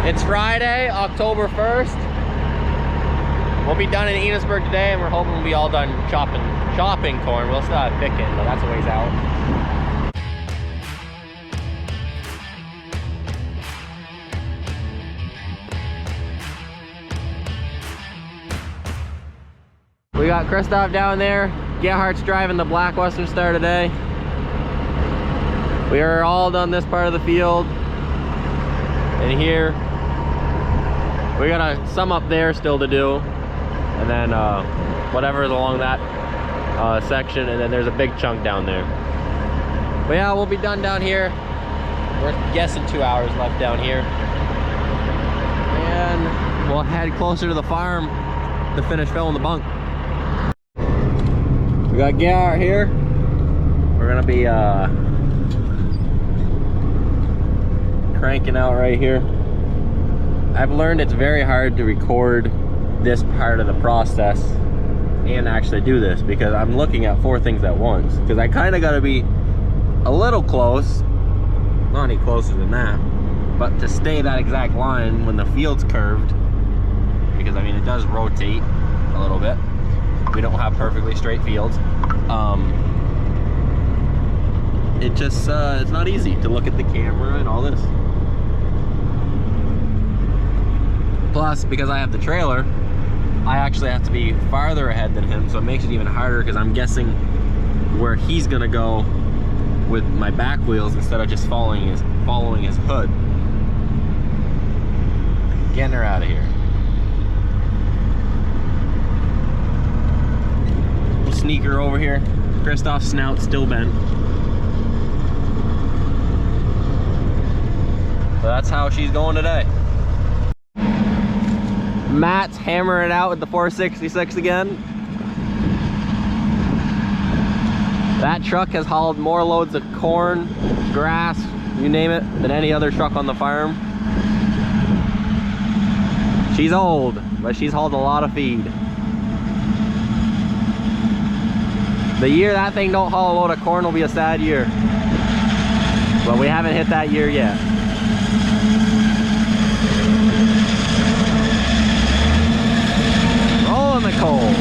It's Friday, October 1st. We'll be done in Enosburg today, and we're hoping we'll be all done chopping corn. We'll still have picking, but that's a ways out. We got Christoph down there. Gerhardt's driving the Black Western Star today. We are all done this part of the field. And here, we got some up there still to do. And then whatever is along that section. And then there's a big chunk down there. But yeah, we'll be done down here. We're guessing 2 hours left down here. And we'll head closer to the farm to finish filling the bunk. We got Gerhardt here. We're gonna be cranking out right here. I've learned it's very hard to record this part of the process and actually do this because I'm looking at 4 things at once, because I kind of got to be a little close, not any closer than that, but to stay that exact line when the field's curved, because I mean it does rotate a little bit. We don't have perfectly straight fields. It just it's not easy to look at the camera and all this. Plus, because I have the trailer, I actually have to be farther ahead than him, so it makes it even harder because I'm guessing where he's gonna go with my back wheels instead of just following his hood. Getting her out of here. We'll sneak her over here. Christoph's snout still bent. So that's how she's going today. Matt's hammering it out with the 466 again. That truck has hauled more loads of corn, grass, you name it, than any other truck on the farm. She's old, but she's hauled a lot of feed. The year that thing don't haul a load of corn will be a sad year. But we haven't hit that year yet. Rolling the coal.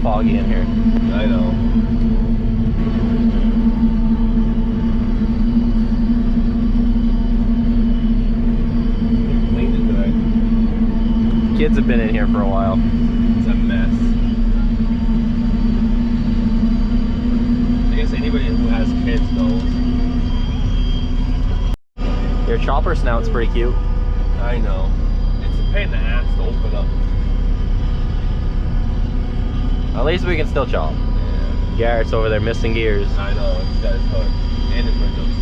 Foggy in here. I know. Cleaned it today. Kids have been in here for a while. It's a mess. I guess anybody who has kids knows. Your chopper snout's pretty cute. I know. It's a pain in the ass to open up. At least we can still chop. Yeah. Garrett's over there missing gears. I know, he's got his hood and his windows.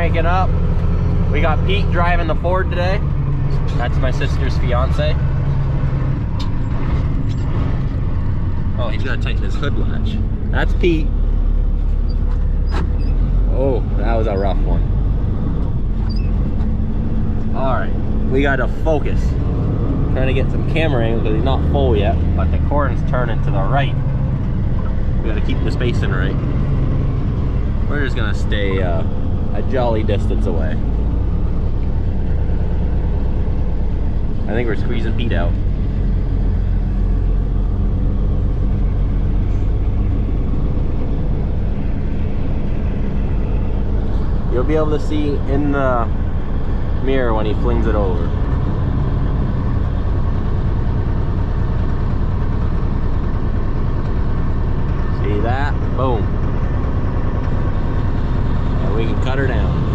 cranking up. We got Pete driving the Ford today. That's my sister's fiance. Oh, he's gotta tighten his hood latch. That's Pete. Oh, that was a rough one. All right, we gotta focus. Trying to get some camera angles because he's not full yet, but the corn's turning to the right. We gotta keep the spacing right. We're just gonna stay a jolly distance away. I think we're squeezing Pete out. You'll be able to see in the mirror when he flings it over. See that? Boom. And we can cut her down.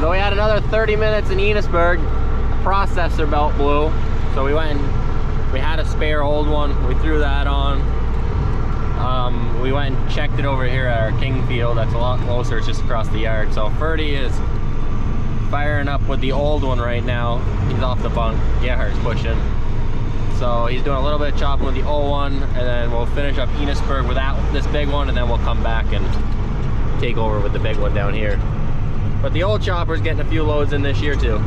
So we had another 30 minutes in Enosburg. The processor belt blew. So we went and we had a spare old one. We threw that on. We went and checked it over here at our King field. That's a lot closer. It's just across the yard. So Ferdy is firing up with the old one right now. He's off the bunk. Gerhardt's pushing. So he's doing a little bit of chopping with the old one, and then we'll finish up Enosburg with this big one, and then we'll come back and take over with the big one down here. But the old chopper's getting a few loads in this year too.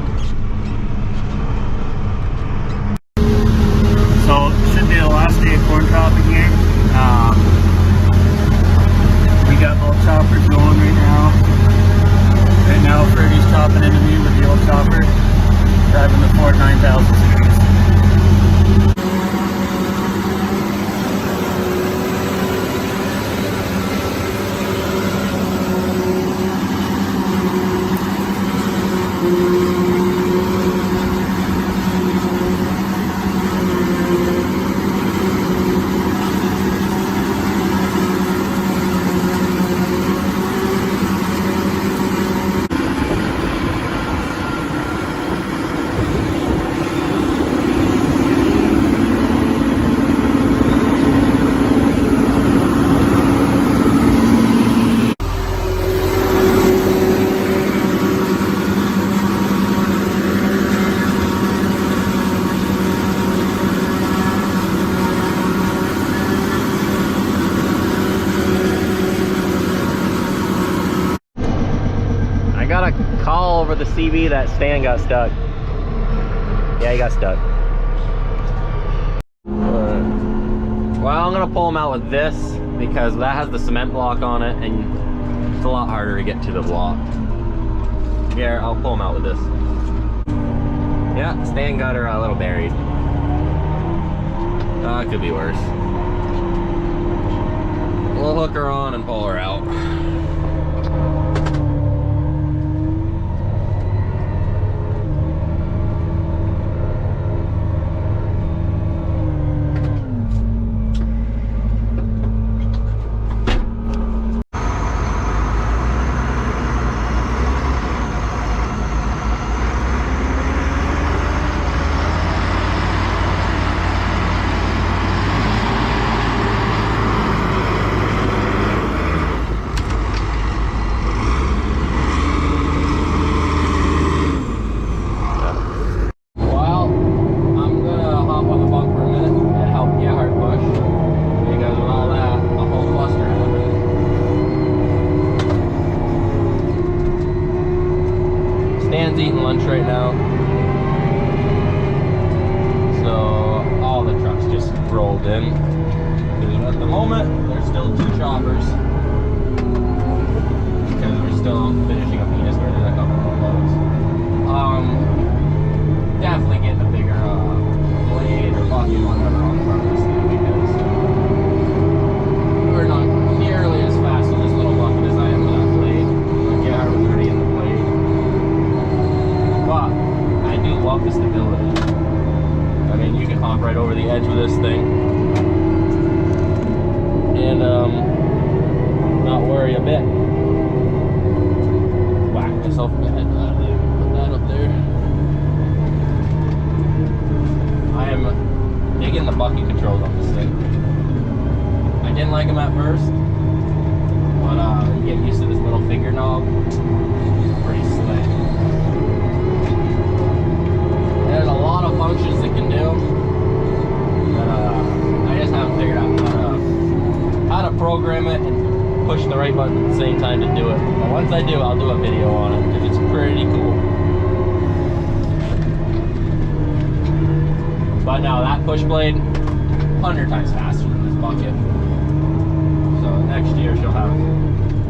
So it should be the last day of corn chopping here. We got both choppers going right now. Right now Ferdy's chopping into me with the old chopper, driving the Ford 9000 series. Call over the CB that Stan got stuck. Yeah, he got stuck. Well, I'm gonna pull him out with this because that has the cement block on it and it's a lot harder to get to the block. Yeah, I'll pull him out with this. Yeah, Stan got her a little buried. It could be worse. We'll hook her on and pull her out. Stan's eating lunch right now. So all the trucks just rolled in. At the moment, there's still 2 choppers. Because we're still finishing up Enosburg. There's a couple more loads. Definitely getting a bigger blade or bucket whatever on front of this thing because we're not nearly as fast on this little bucket as I am with that blade. But yeah, I was already in the blade. But I do love the stability. I mean, you can hop right over the edge with this thing and not worry a bit. Whack myself in the head with that thing. Put that up there. I am digging the bucket controls on this thing. didn't like them at first, but you get used to this little finger knob. Pretty slick. There's a lot of functions it can do, but I just haven't figured out how to program it and push the right button at the same time to do it. But once I do, I'll do a video on it because it's pretty cool. But now that push blade, 100 times faster than this bucket. So next year she'll have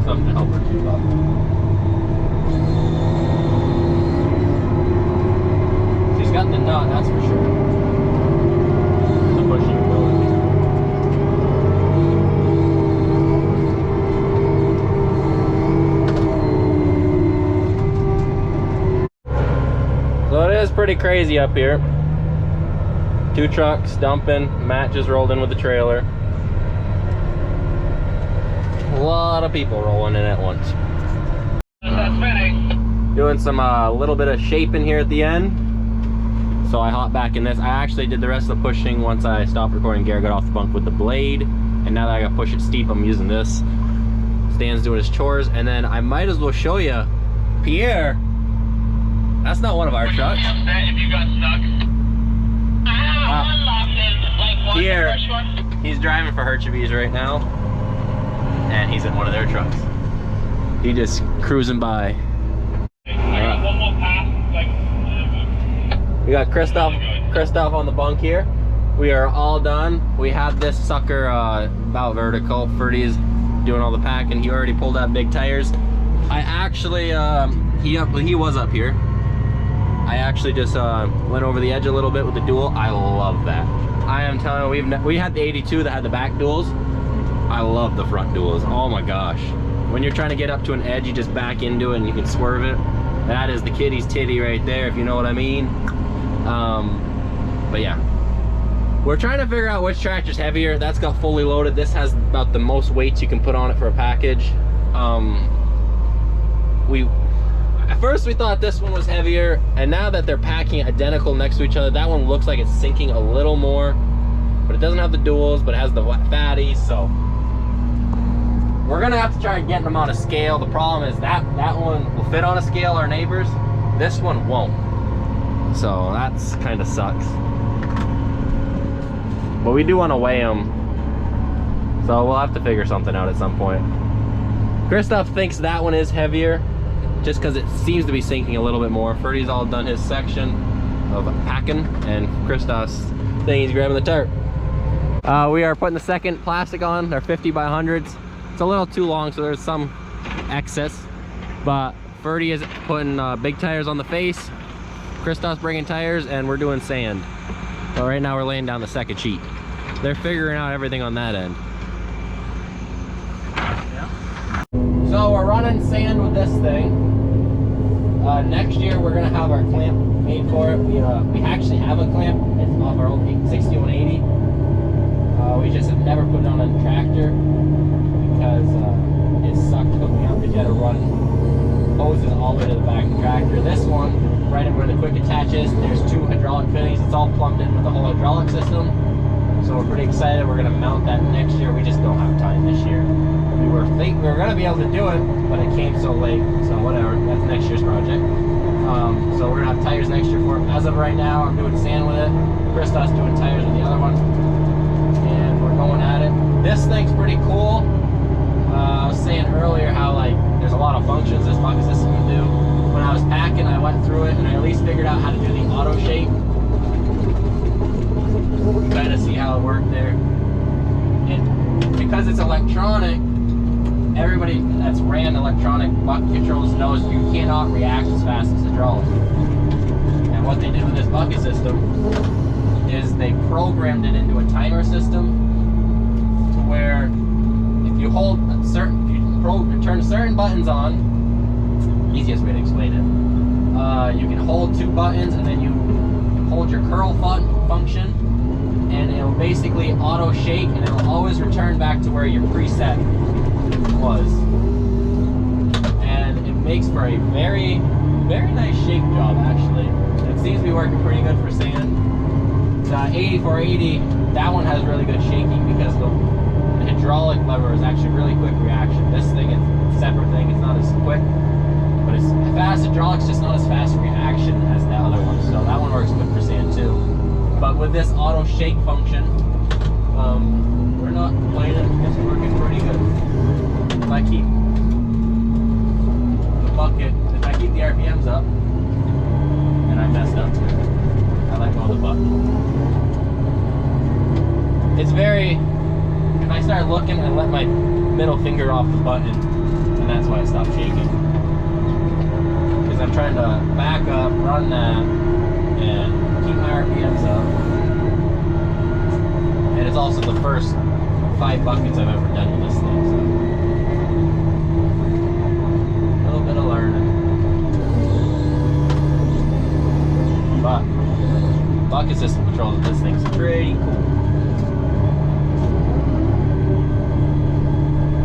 something to help her keep up. She's got the nut, that's for sure. The pushing ability. So it is pretty crazy up here. 2 trucks dumping. Matt just rolled in with the trailer. A lot of people rolling in at once. Doing some little bit of shaping here at the end. So I hop back in this. I actually did the rest of the pushing once I stopped recording. Garrett got off the bunk with the blade, and now that I got to push it steep, I'm using this. Stan's doing his chores, and then I might as well show you Pierre. That's not one of our trucks. If you got stuck. Pierre, he's driving for Herchabees right now, and he's in one of their trucks. He just cruising by. I got one more pass. We got Christoph on the bunk here. We are all done. We had this sucker about vertical. Ferdy's doing all the packing. He already pulled out big tires. I actually, he was up here. I actually just went over the edge a little bit with the dual. I love that. I am telling you, we had the 82 that had the back duals. I love the front duals. Oh my gosh. When you're trying to get up to an edge, you just back into it and you can swerve it. That is the kitty's titty right there, if you know what I mean. But yeah. We're trying to figure out which tractor's heavier. That's got fully loaded. This has about the most weights you can put on it for a package. At first we thought this one was heavier, and now that they're packing identical next to each other, that one looks like it's sinking a little more, but it doesn't have the duals, but it has the fatties, so we're gonna have to try getting them on a scale. The problem is that one will fit on a scale, our neighbors. This one won't, so that's kind of sucks. But we do want to weigh them, so we'll have to figure something out at some point. Christoph thinks that one is heavier, just because it seems to be sinking a little bit more. Ferdy's all done his section of packing, and Christoph's thing, he's grabbing the tarp. We are putting the second plastic on, our 50 by 100s. It's a little too long, so there's some excess, but Ferdy is putting big tires on the face. Christoph's bringing tires, and we're doing sand. But right now we're laying down the second sheet. They're figuring out everything on that end. Yeah. So we're running sand with this thing. Next year we're gonna have our clamp made for it. We actually have a clamp. It's off our old 6180. We just have never put it on a tractor because it sucked hooking up. You had to run hoses all the way to the back of the tractor. This one, right where the quick attaches, there's 2 hydraulic fittings. It's all plumbed in with the whole hydraulic system. So we're pretty excited. We're gonna mount that next year. We just don't have time this year. We were gonna be able to do it, but it came so late. So whatever, that's next year's project. So we're gonna have tires next year for it. As of right now, I'm doing sand with it. Christoph's doing tires with the other one, and we're going at it. This thing's pretty cool. I was saying earlier how like there's a lot of functions this bucket system can do. When I was packing, I went through it and I at least figured out how to do the auto shape. Kind of see how it worked there. And because it's electronic, everybody that's ran electronic bucket controls knows you cannot react as fast as hydraulic. And what they did with this bucket system is they programmed it into a timer system to where if you hold turn certain buttons on, easiest way to explain it, you can hold 2 buttons and then you hold your curl function, and it'll basically auto shake and it'll always return back to where your preset was, and it makes for a very, very nice shake job. Actually, it seems to be working pretty good for sand. The 8480, that one has really good shaking because the hydraulic lever is actually really quick reaction. This thing is a separate thing. It's not as quick, but it's fast hydraulics, just not as fast reaction as the other one. So that one works good for sand too. But with this auto shake function, we're not complaining. It's working pretty good. If I keep the bucket, if I keep the RPMs up, and I messed up, I let go of the button. It's very, if I start looking, I let my middle finger off the button, and that's why I stopped shaking. Because I'm trying to back up, run that, and keep my RPMs up. And it's also the first 5 buckets I've ever done with this thing, so. A little bit of learning. But bucket system controls of this thing's pretty cool.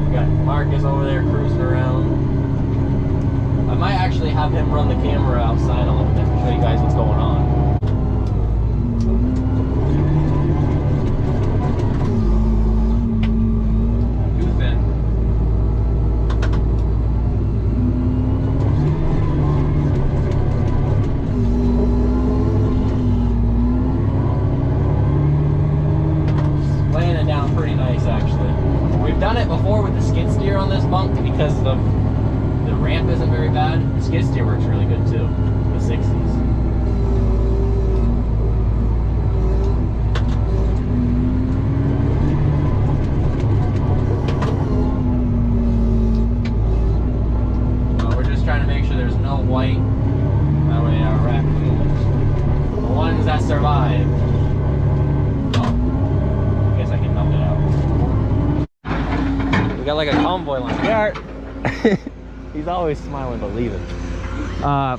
We got Marcus over there cruising around. I might actually have him run the camera outside a little bit to show you guys what's going on. Too thin. Laying it down pretty nice, actually. We've done it before with the skid steer on this bunk because the ramp isn't very bad. The skid steer works really good too, the 60s. Well, we're just trying to make sure there's no white. That way our raccoons, the ones that survive. Oh, I guess I can dump it out. We got like a convoy line. Here. He's always smiling but leaving.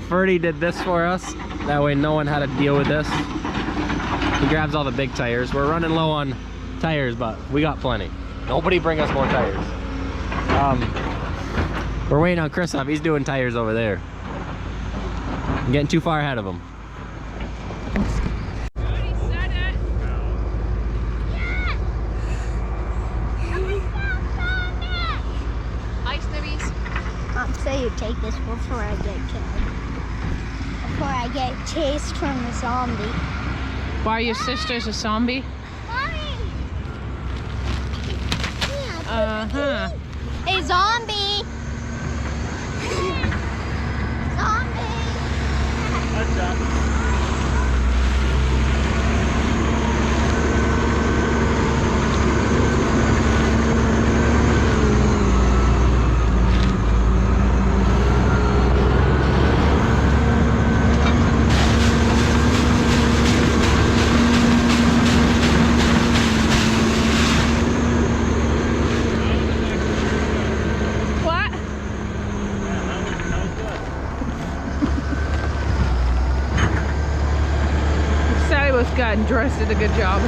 Ferdy did this for us. That way no one had to deal with this. He grabs all the big tires. We're running low on tires, but we got plenty. Nobody bring us more tires. We're waiting on Christoph. He's doing tires over there. I'm getting too far ahead of him. So you take this before I get killed. Before I get chased from the zombie. Why your sister's a zombie? Mommy! Uh-huh. Hey, zombie! Zombie! What's up? God, Dress did a good job.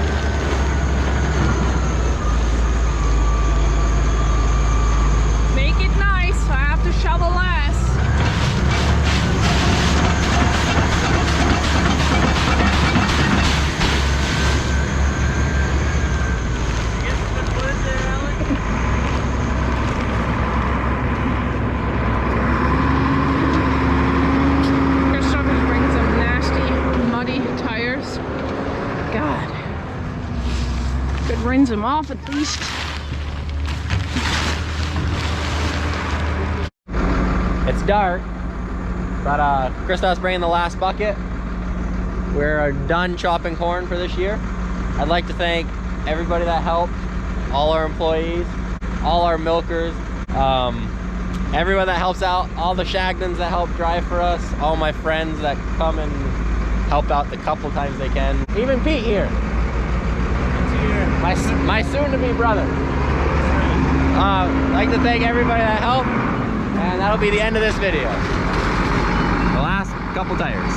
Make it nice, so I have to shovel less. Christopher's bringing some nasty, muddy tires. God. Could rinse them off at least. It's dark, but Christoph's bringing the last bucket. We're done chopping corn for this year. I'd like to thank everybody that helped, all our employees, all our milkers, everyone that helps out, all the Shagnans that help drive for us, all my friends that come and help out the couple times they can. Even Pete here. My soon-to-be brother. I'd like to thank everybody that helped, and that'll be the end of this video. The last couple tires.